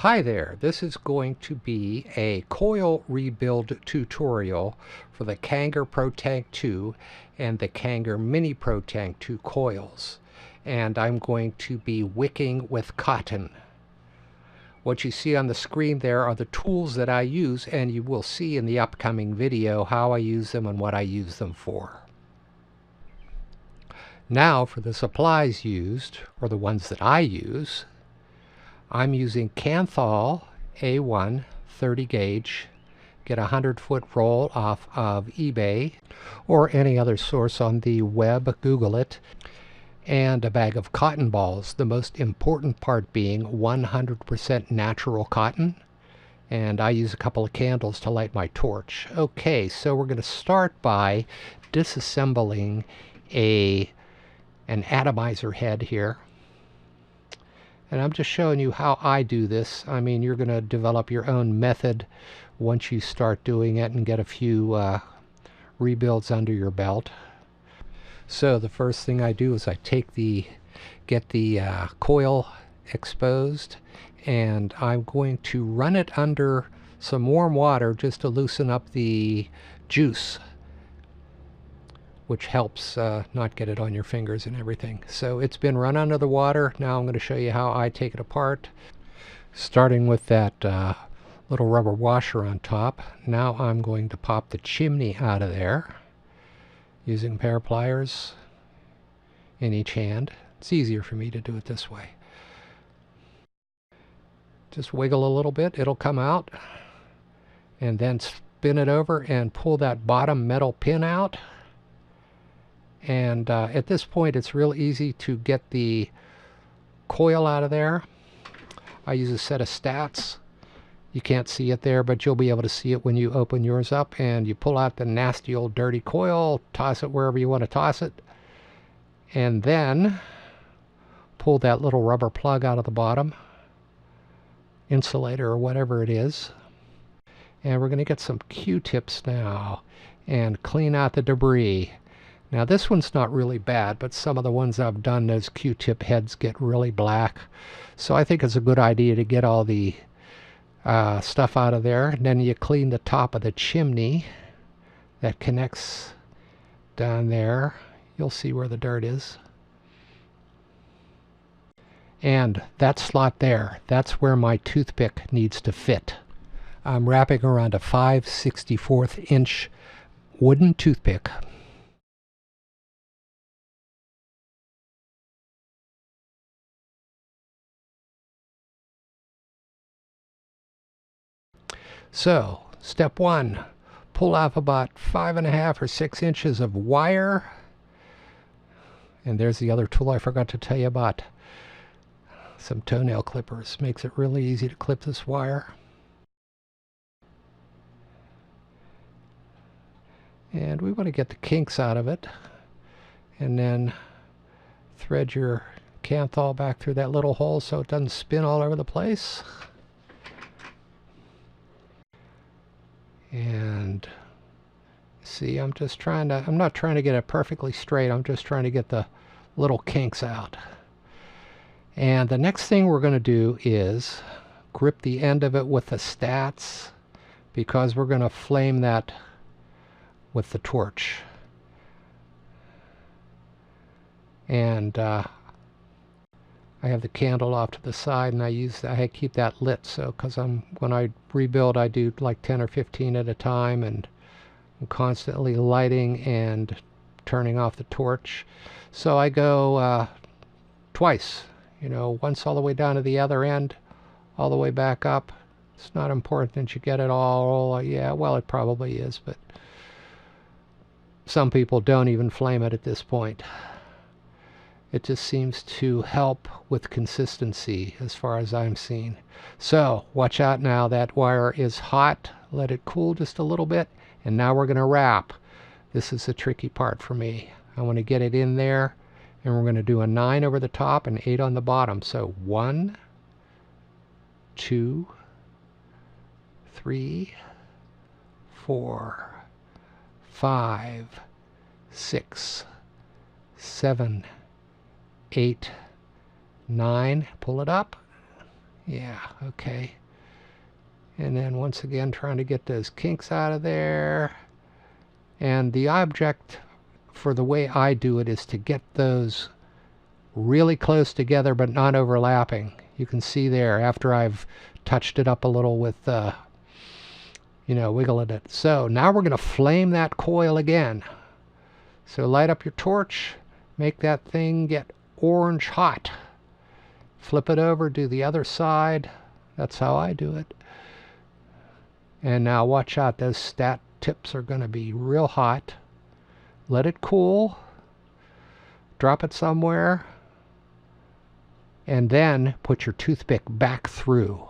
Hi there, this is going to be a coil rebuild tutorial for the Kanger Protank 2 and the Kanger Mini Protank 2 coils. And I'm going to be wicking with cotton. What you see on the screen there are the tools that I use, and you will see in the upcoming video how I use them and what I use them for. Now for the supplies used, or the ones that I use, I'm using Kanthal A1 30 gauge. Get a 100-foot roll off of eBay or any other source on the web, Google it, and a bag of cotton balls, the most important part being 100% natural cotton. And I use a couple of candles to light my torch. Okay, so we're going to start by disassembling an atomizer head here. And I'm just showing you how I do this. I mean, you're going to develop your own method once you start doing it and get a few rebuilds under your belt. So the first thing I do is I get the coil exposed, and I'm going to run it under some warm water just to loosen up the juice, which helps not get it on your fingers and everything. So it's been run under the water. Now I'm going to show you how I take it apart. Starting with that little rubber washer on top. Now I'm going to pop the chimney out of there using a pair of pliers in each hand. It's easier for me to do it this way. Just wiggle a little bit, it'll come out, and then spin it over and pull that bottom metal pin out. And at this point it's real easy to get the coil out of there. I use a set of stats. You can't see it there, but you'll be able to see it when you open yours up. And you pull out the nasty old dirty coil, toss it wherever you want to toss it, and then pull that little rubber plug out of the bottom, insulator or whatever it is. And we're going to get some Q-tips now and clean out the debris. Now this one's not really bad, but some of the ones I've done, those Q-tip heads get really black. So I think it's a good idea to get all the stuff out of there. And then you clean the top of the chimney that connects down there. You'll see where the dirt is. And that slot there, that's where my toothpick needs to fit. I'm wrapping around a 5/64 inch wooden toothpick. So, step one, pull off about 5.5 or 6 inches of wire. And there's the other tool I forgot to tell you about. Some toenail clippers. Makes it really easy to clip this wire. And we want to get the kinks out of it. And then thread your Kanthal back through that little hole so it doesn't spin all over the place. And see, I'm not trying to get it perfectly straight. I'm just trying to get the little kinks out. And the next thing we're going to do is grip the end of it with the stats, because we're going to flame that with the torch. And I have the candle off to the side, and I keep that lit, so when I rebuild, I do like 10 or 15 at a time, and I'm constantly lighting and turning off the torch. So I go twice, once all the way down to the other end, all the way back up. It's not important that you get it all. Yeah, well, it probably is, but some people don't even flame it at this point. It just seems to help with consistency as far as I'm seeing. So watch out now, that wire is hot. Let it cool just a little bit, and now we're going to wrap. This is the tricky part for me. I want to get it in there, and we're going to do a 9 over the top and 8 on the bottom. So 1, 2, 3, 4, 5, 6, 7, 8, 9. Pull it up Yeah, okay. And then once again trying to get those kinks out of there. And the object for the way I do it is to get those really close together but not overlapping. You can see there after I've touched it up a little with wiggling it. So now we're going to flame that coil again. So light up your torch, make that thing get orange hot. Flip it over, do the other side. That's how I do it. And now watch out, those stat tips are going to be real hot. Let it cool. Drop it somewhere. And then put your toothpick back through.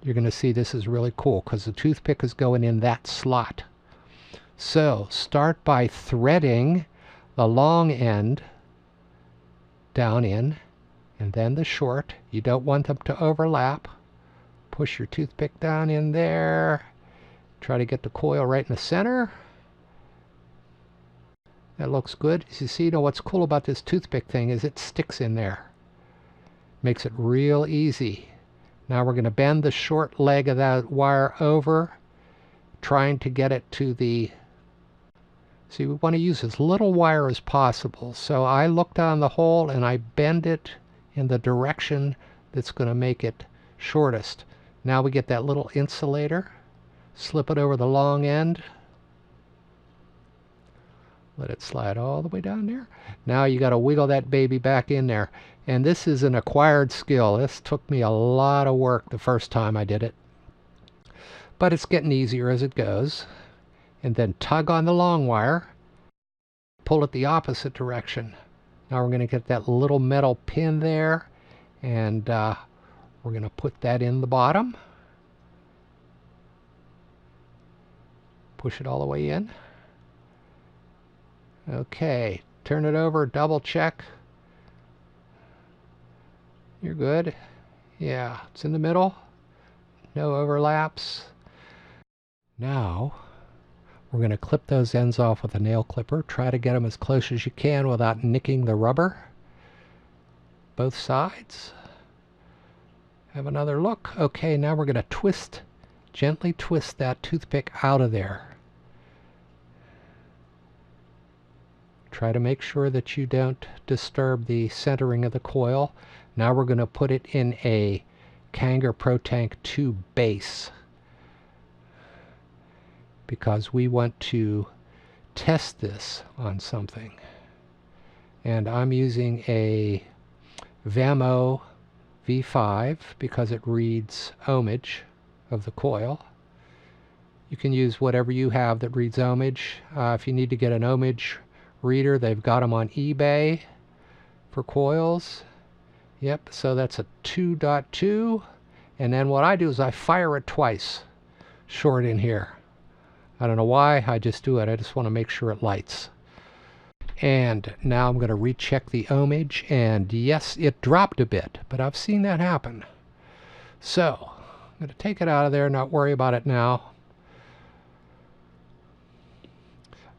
You're going to see this is really cool because the toothpick is going in that slot. So start by threading the long end down in and then the short. You don't want them to overlap. Push your toothpick down in there. Try to get the coil right in the center. That looks good. As you see, what's cool about this toothpick thing is it sticks in there. Makes it real easy. Now we're going to bend the short leg of that wire over, trying to get it to the... See, we want to use as little wire as possible. So I look down the hole and I bend it in the direction that's going to make it shortest. Now we get that little insulator, slip it over the long end, let it slide all the way down there. Now you got to wiggle that baby back in there. And this is an acquired skill. This took me a lot of work the first time I did it. But it's getting easier as it goes. And then tug on the long wire, pull it the opposite direction. Now we're going to get that little metal pin there, and we're going to put that in the bottom. Push it all the way in. Okay, turn it over, double check. You're good. Yeah, it's in the middle. No overlaps. Now, we're going to clip those ends off with a nail clipper. Try to get them as close as you can without nicking the rubber. Both sides. Have another look. Okay, now we're going to gently twist that toothpick out of there. Try to make sure that you don't disturb the centering of the coil. Now we're going to put it in a Kanger Protank 2 base, because we want to test this on something. And I'm using a Vamo V5 because it reads ohmage of the coil. You can use whatever you have that reads ohmage. If you need to get an ohmage reader, they've got them on eBay for coils. Yep, so that's a 2.2. And then what I do is I fire it twice, short in here. I don't know why, I just do it. I just want to make sure it lights. And now I'm going to recheck the ohmage, and yes, it dropped a bit, but I've seen that happen. So, I'm going to take it out of there, not worry about it now.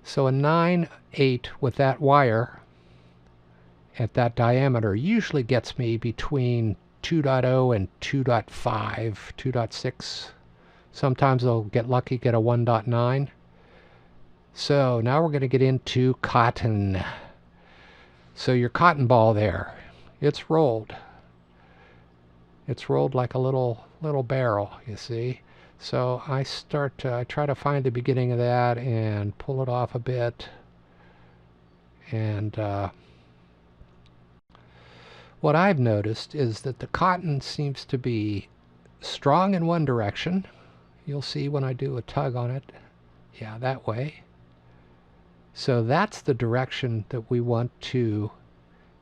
So a 9/8 with that wire at that diameter usually gets me between 2.0 and 2.5, 2.6. Sometimes I'll get lucky, get a 1.9. So now we're going to get into cotton. So your cotton ball there, it's rolled. It's rolled like a little barrel, you see. So I try to find the beginning of that and pull it off a bit. And what I've noticed is that the cotton seems to be strong in one direction. You'll see when I do a tug on it. Yeah, that way. So that's the direction that we want to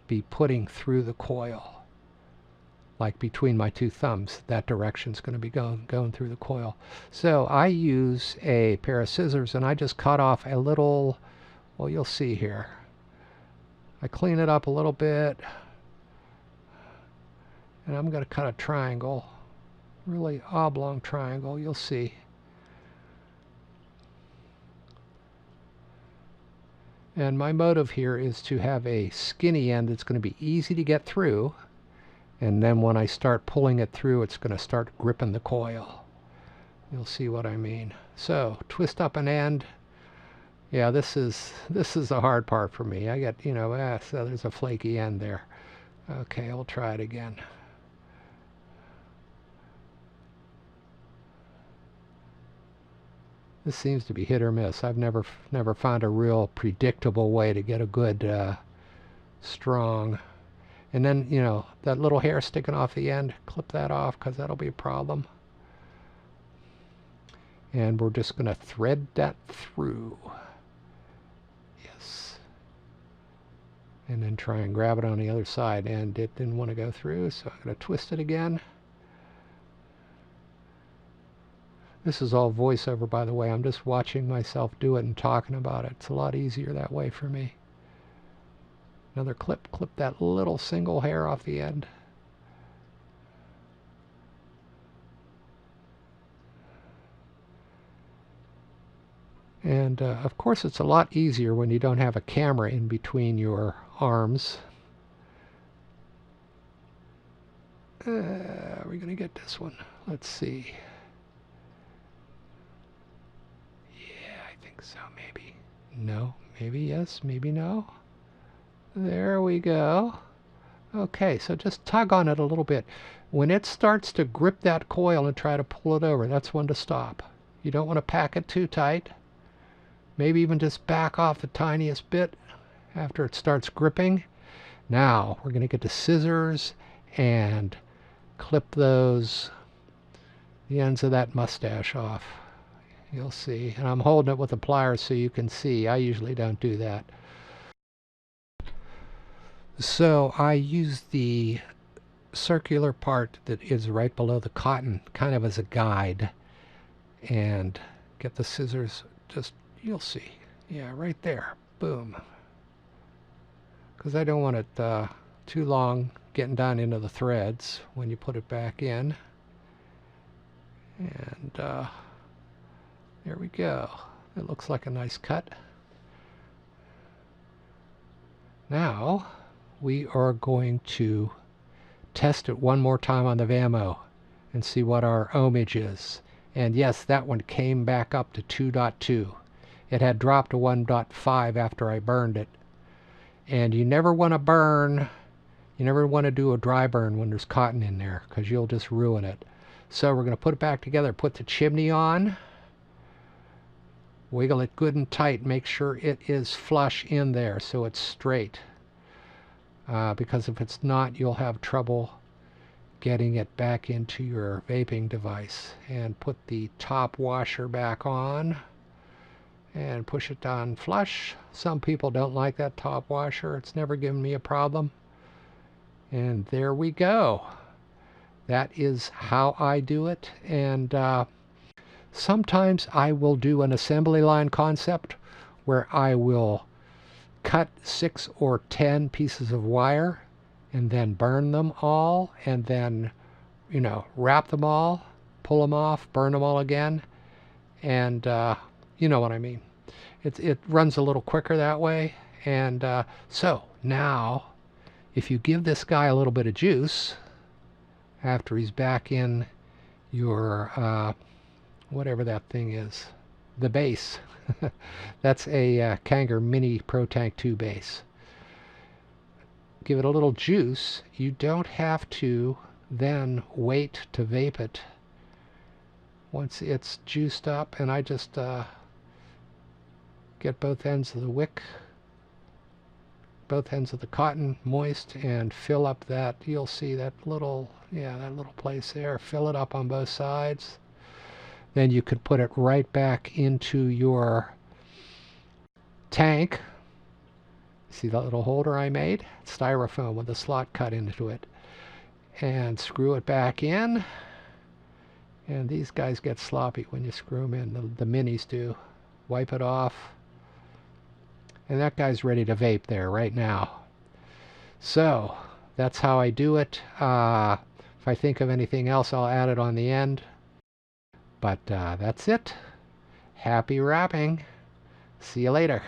be putting through the coil. Like between my two thumbs, that direction's going to be going through the coil. So I use a pair of scissors and I just cut off a little, well, you'll see here. I clean it up a little bit, and I'm going to cut a triangle, really oblong triangle, you'll see. And my motive here is to have a skinny end that's going to be easy to get through, And then when I start pulling it through, it's going to start gripping the coil. You'll see what I mean. So twist up an end. Yeah, this is the hard part for me. I get, so there's a flaky end there. Okay, I'll try it again. This seems to be hit or miss. I've never found a real predictable way to get a good strong. And then, that little hair sticking off the end, clip that off because that'll be a problem. And we're just going to thread that through. Yes. And then try and grab it on the other side. And it didn't want to go through, so I'm going to twist it again. This is all voiceover, by the way. I'm just watching myself do it and talking about it. It's a lot easier that way for me. Another clip. Clip that little single hair off the end. And of course it's a lot easier when you don't have a camera in between your arms. Are we going to get this one? Let's see. Yeah, I think so, maybe. No, maybe yes, maybe no. There we go. Okay, so just tug on it a little bit. When it starts to grip that coil and try to pull it over, that's when to stop. You don't want to pack it too tight. Maybe even just back off the tiniest bit after it starts gripping. Now we're going to get the scissors and clip the ends of that mustache off. You'll see. And I'm holding it with a pliers so you can see. I usually don't do that. So I use the circular part that is right below the cotton kind of as a guide, and get the scissors, just, you'll see, yeah, right there, boom, because I don't want it too long getting down into the threads when you put it back in. And there we go. It looks like a nice cut. Now we are going to test it one more time on the Vamo and see what our ohmage is. And yes, that one came back up to 2.2. It had dropped to 1.5 after I burned it. And you never want to burn, you never want to do a dry burn when there's cotton in there, because you'll just ruin it. So we're going to put it back together, put the chimney on, wiggle it good and tight, make sure it is flush in there so it's straight. Because if it's not, you'll have trouble getting it back into your vaping device. And put the top washer back on and push it down flush. Some people don't like that top washer. It's never given me a problem. And there we go. That is how I do it. And sometimes I will do an assembly line concept where I will cut 6 or 10 pieces of wire and then burn them all, and then, wrap them all, pull them off, burn them all again, and you know what I mean. It runs a little quicker that way. And so now, if you give this guy a little bit of juice after he's back in your whatever that thing is, the base. That's a Kanger Mini Protank 2 base. Give it a little juice. You don't have to then wait to vape it once it's juiced up. And I just get both ends of the wick, both ends of the cotton moist, and fill up that, you'll see that little, that little place there. Fill it up on both sides. Then you could put it right back into your tank. See that little holder I made? Styrofoam with a slot cut into it. And screw it back in. And these guys get sloppy when you screw them in. The minis do. Wipe it off. And that guy's ready to vape there right now. So that's how I do it. If I think of anything else, I'll add it on the end. But that's it. Happy wrapping. See you later.